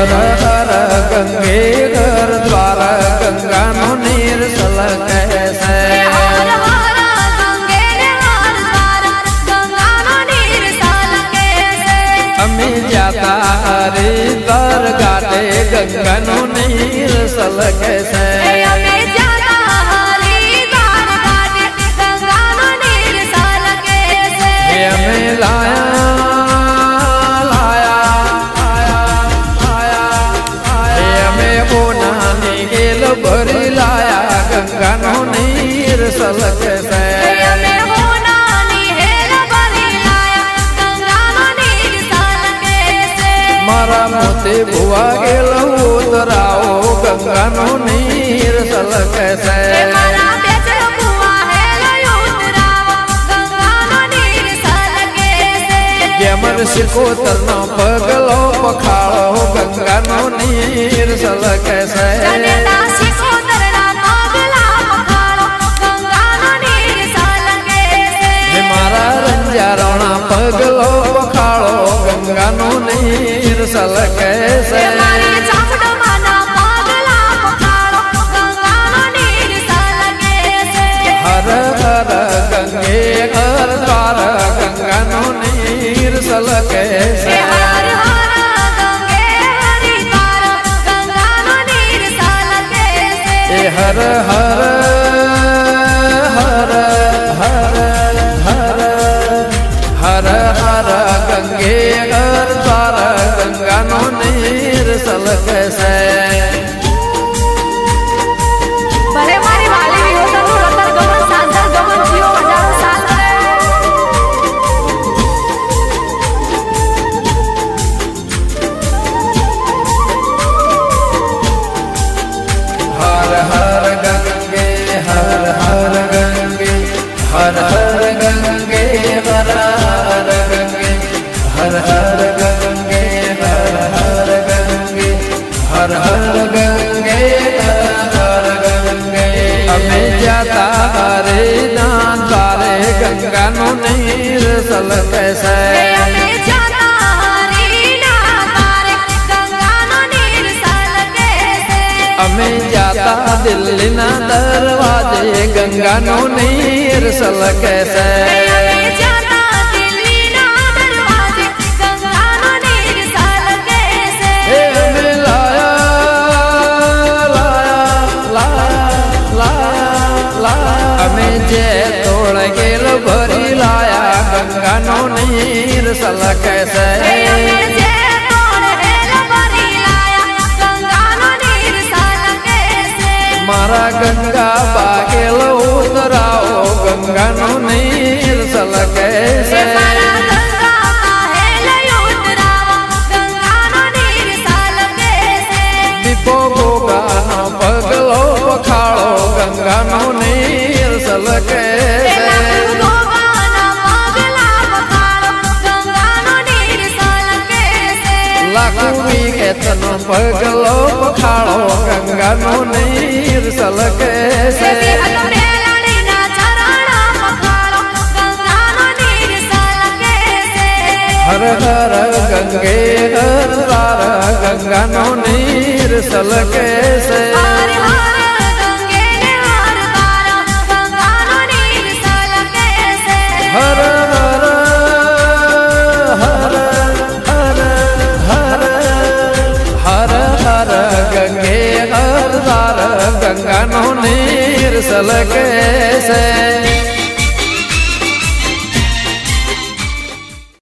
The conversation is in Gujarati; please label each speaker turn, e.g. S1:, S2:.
S1: હર હર ગંગે ઘર દ્વાર ગંગાનો નીર સલકે છે અમે જાતા હરિદ્વાર ઘાટે ગંગાનો નીર સલકે છે અમે અમે બોનાની ગેલ ભરી લાયા ગંગાનો નીર સલકે છે મારા મોતે ભુવા ગેલ ઉતરાવો ગંગાનો નીર સલકે છે જેમર શિકોતરનો પગલો પખાળો ગંગાનો નીર સલકે છે મારા રંજારોણા પગલો પખાળો ગંગાનો નીર સલકે છે હર હર ગંગે ઘર દ્વાર ગંગાનો નીર સલકે છે હર હર હર હર હર હર હર ગંગે ઘર દ્વાર ગંગાનો નીર સલકે છે हर हर गंगे हर हर गंगे हर हर गंगे हर हर गंगे हर हर गंगे हर हर गंगे हर हर गंगे हर गंगे અમે જાતા હરે ના દ્વારે ગંગાનો નીર સલકે છે અમે જાતા દિલ્હીના દરવાજે ગંગાનો નીર સલકે છે અમે લાયા અમે જે તોળ ગેલ ભરી લાયા ગંગાનો નીર સલકે છે મારા ગંગા બાગેલ ઉતરાવો ગંગાનો નીર સલકે છે દીપો ગોગાનો પગલો પખાળો ગંગાનો નીર સલકે છે લાખો વિકેતનો પગલો પખાળો ગંગાનો નીર સલકે છે હર હર ગંગે હર દ્વાર ગંગાનો નીર સલકે છે હર હર હર હર હર હર હર ગંગે હર દ્વાર ગંગાનો નીર સલકે છે